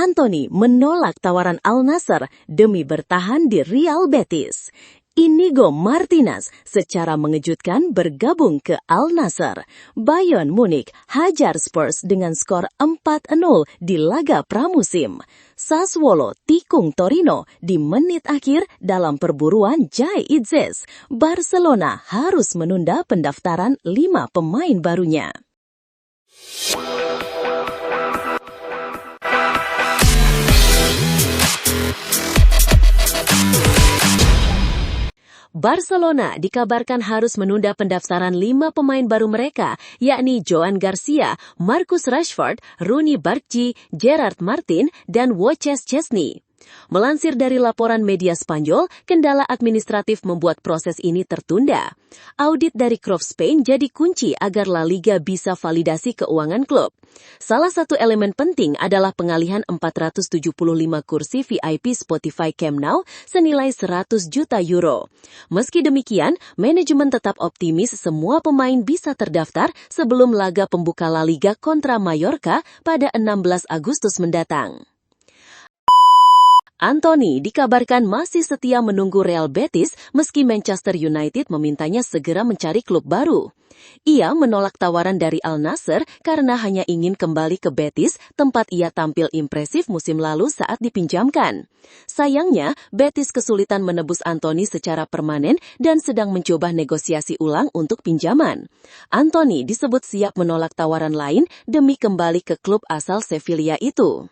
Anthony menolak tawaran Al Nassr demi bertahan di Real Betis. Inigo Martinez secara mengejutkan bergabung ke Al Nassr. Bayern Munich hajar Spurs dengan skor 4-0 di laga pramusim. Sassuolo tikung Torino di menit akhir dalam perburuan Jai Itzes. Barcelona harus menunda pendaftaran 5 pemain barunya. Barcelona dikabarkan harus menunda pendaftaran 5 pemain baru mereka, yakni Joan Garcia, Marcus Rashford, Rooney Barghi, Gerard Martin, dan Wojciech Szczesny. Melansir dari laporan media Spanyol, kendala administratif membuat proses ini tertunda. Audit dari Cruyff Spain jadi kunci agar La Liga bisa validasi keuangan klub. Salah satu elemen penting adalah pengalihan 475 kursi VIP Spotify Camp Nou senilai 100 juta euro. Meski demikian, manajemen tetap optimis semua pemain bisa terdaftar sebelum laga pembuka La Liga kontra Mallorca pada 16 Agustus mendatang. Anthony dikabarkan masih setia menunggu Real Betis meski Manchester United memintanya segera mencari klub baru. Ia menolak tawaran dari Al Nassr karena hanya ingin kembali ke Betis, tempat ia tampil impresif musim lalu saat dipinjamkan. Sayangnya, Betis kesulitan menebus Anthony secara permanen dan sedang mencoba negosiasi ulang untuk pinjaman. Anthony disebut siap menolak tawaran lain demi kembali ke klub asal Sevilla itu.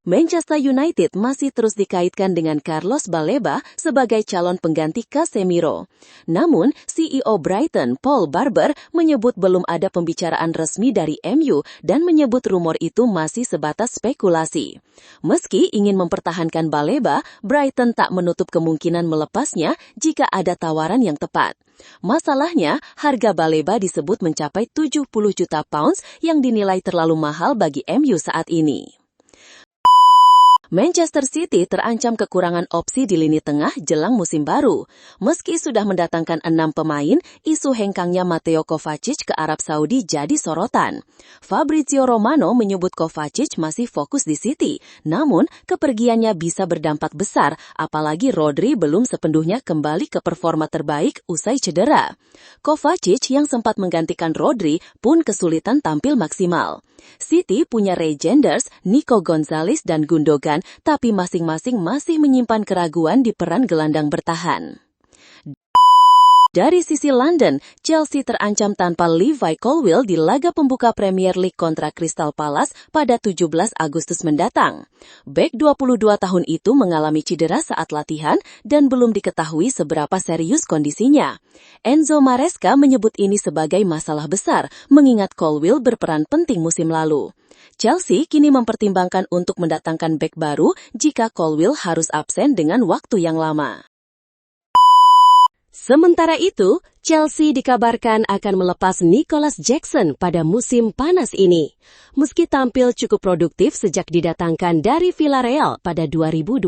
Manchester United masih terus dikaitkan dengan Carlos Baleba sebagai calon pengganti Casemiro. Namun, CEO Brighton, Paul Barber, menyebut belum ada pembicaraan resmi dari MU dan menyebut rumor itu masih sebatas spekulasi. Meski ingin mempertahankan Baleba, Brighton tak menutup kemungkinan melepasnya jika ada tawaran yang tepat. Masalahnya, harga Baleba disebut mencapai 70 juta pounds yang dinilai terlalu mahal bagi MU saat ini. Manchester City terancam kekurangan opsi di lini tengah jelang musim baru. Meski sudah mendatangkan 6 pemain, isu hengkangnya Mateo Kovacic ke Arab Saudi jadi sorotan. Fabrizio Romano menyebut Kovacic masih fokus di City, namun kepergiannya bisa berdampak besar, apalagi Rodri belum sepenuhnya kembali ke performa terbaik usai cedera. Kovacic yang sempat menggantikan Rodri pun kesulitan tampil maksimal. City punya Reijnders, Nico Gonzalez dan Gundogan, tapi masing-masing masih menyimpan keraguan di peran gelandang bertahan. Dari sisi London, Chelsea terancam tanpa Levi Colwill di laga pembuka Premier League kontra Crystal Palace pada 17 Agustus mendatang. Bek 22 tahun itu mengalami cedera saat latihan dan belum diketahui seberapa serius kondisinya. Enzo Maresca menyebut ini sebagai masalah besar, mengingat Colwill berperan penting musim lalu. Chelsea kini mempertimbangkan untuk mendatangkan bek baru jika Colwill harus absen dengan waktu yang lama. Sementara itu, Chelsea dikabarkan akan melepas Nicholas Jackson pada musim panas ini. Meski tampil cukup produktif sejak didatangkan dari Villarreal pada 2023,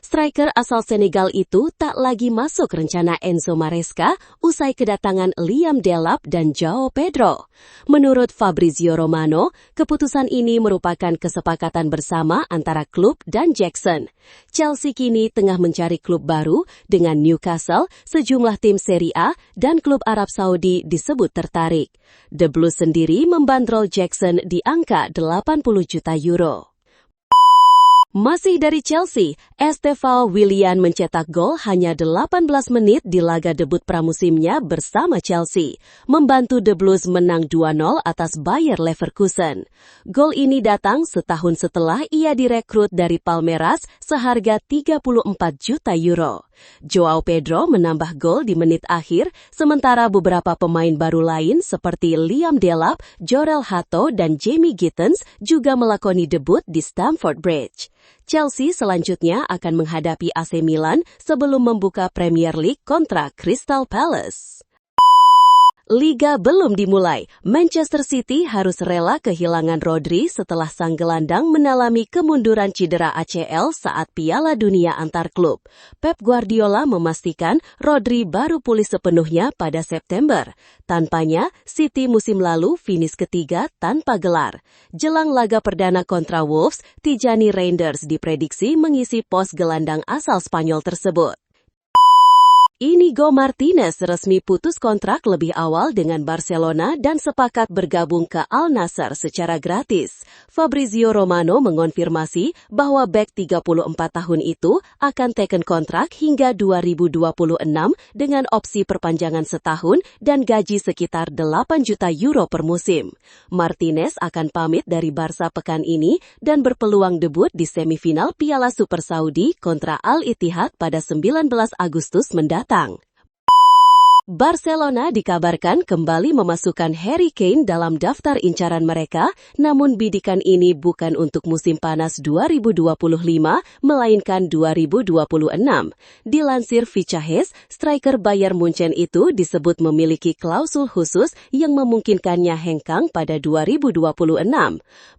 striker asal Senegal itu tak lagi masuk rencana Enzo Maresca usai kedatangan Liam Delap dan João Pedro. Menurut Fabrizio Romano, keputusan ini merupakan kesepakatan bersama antara klub dan Jackson. Chelsea kini tengah mencari klub baru dengan Newcastle, sejumlah tim Serie A, dan klub Arab Saudi disebut tertarik. The Blues sendiri membandrol Jackson di angka 80 juta euro. Masih dari Chelsea, Estevao Willian mencetak gol hanya 18 menit di laga debut pramusimnya bersama Chelsea, membantu The Blues menang 2-0 atas Bayer Leverkusen. Gol ini datang setahun setelah ia direkrut dari Palmeiras seharga 34 juta euro. João Pedro menambah gol di menit akhir, sementara beberapa pemain baru lain seperti Liam Delap, Jorel Hato, dan Jamie Gittens juga melakoni debut di Stamford Bridge. Chelsea selanjutnya akan menghadapi AC Milan sebelum membuka Premier League kontra Crystal Palace. Liga belum dimulai, Manchester City harus rela kehilangan Rodri setelah sang gelandang mengalami kemunduran cedera ACL saat Piala Dunia antar klub. Pep Guardiola memastikan Rodri baru pulih sepenuhnya pada September. Tanpanya, City musim lalu finish ketiga tanpa gelar. Jelang laga perdana kontra Wolves, Tijani Reinders diprediksi mengisi pos gelandang asal Spanyol tersebut. Inigo Martinez resmi putus kontrak lebih awal dengan Barcelona dan sepakat bergabung ke Al Nassr secara gratis. Fabrizio Romano mengonfirmasi bahwa bek 34 tahun itu akan teken kontrak hingga 2026 dengan opsi perpanjangan setahun dan gaji sekitar 8 juta euro per musim. Martinez akan pamit dari Barca pekan ini dan berpeluang debut di semifinal Piala Super Saudi kontra Al Ittihad pada 19 Agustus mendatang. Barcelona dikabarkan kembali memasukkan Harry Kane dalam daftar incaran mereka, namun bidikan ini bukan untuk musim panas 2025, melainkan 2026. Dilansir Fichajes, striker Bayern Munchen itu disebut memiliki klausul khusus yang memungkinkannya hengkang pada 2026.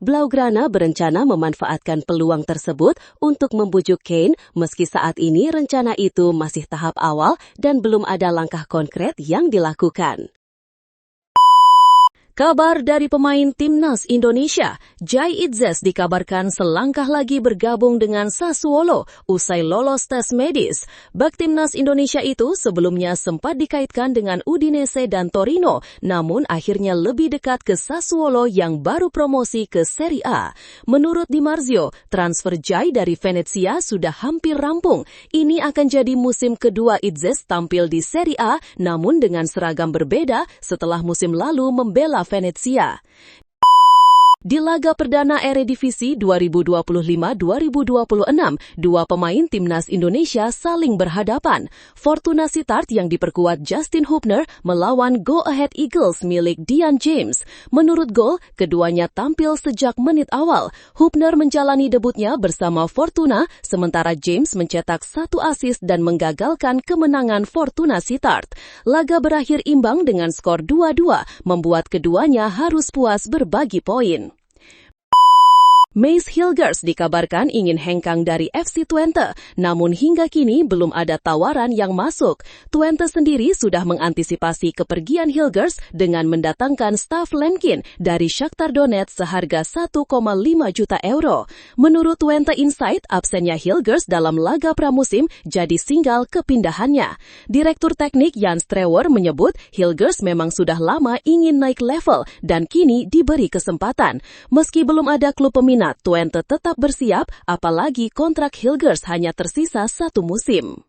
Blaugrana berencana memanfaatkan peluang tersebut untuk membujuk Kane, meski saat ini rencana itu masih tahap awal dan belum ada langkah konkret yang dilakukan. Kabar dari pemain Timnas Indonesia, Jai Itzes dikabarkan selangkah lagi bergabung dengan Sassuolo usai lolos tes medis. Bek Timnas Indonesia itu sebelumnya sempat dikaitkan dengan Udinese dan Torino, namun akhirnya lebih dekat ke Sassuolo yang baru promosi ke Serie A. Menurut Di Marzio, transfer Jai dari Venezia sudah hampir rampung. Ini akan jadi musim kedua Itzes tampil di Serie A, namun dengan seragam berbeda setelah musim lalu membela Venezia. Di laga perdana Eredivisie 2025-2026, dua pemain Timnas Indonesia saling berhadapan. Fortuna Sittard yang diperkuat Justin Hubner melawan Go Ahead Eagles milik Dian James. Menurut Gol, keduanya tampil sejak menit awal. Hubner menjalani debutnya bersama Fortuna, sementara James mencetak 1 assist dan menggagalkan kemenangan Fortuna Sittard. Laga berakhir imbang dengan skor 2-2, membuat keduanya harus puas berbagi poin. Mace Hilgers dikabarkan ingin hengkang dari FC Twente, namun hingga kini belum ada tawaran yang masuk. Twente sendiri sudah mengantisipasi kepergian Hilgers dengan mendatangkan Stav Lemkin dari Shakhtar Donetsk seharga 1,5 juta euro. Menurut Twente Insight, absennya Hilgers dalam laga pramusim jadi sinyal kepindahannya. Direktur teknik Jan Strewer menyebut Hilgers memang sudah lama ingin naik level dan kini diberi kesempatan. Meski belum ada klub peminat, Twente tetap bersiap, apalagi kontrak Hilgers hanya tersisa 1 musim.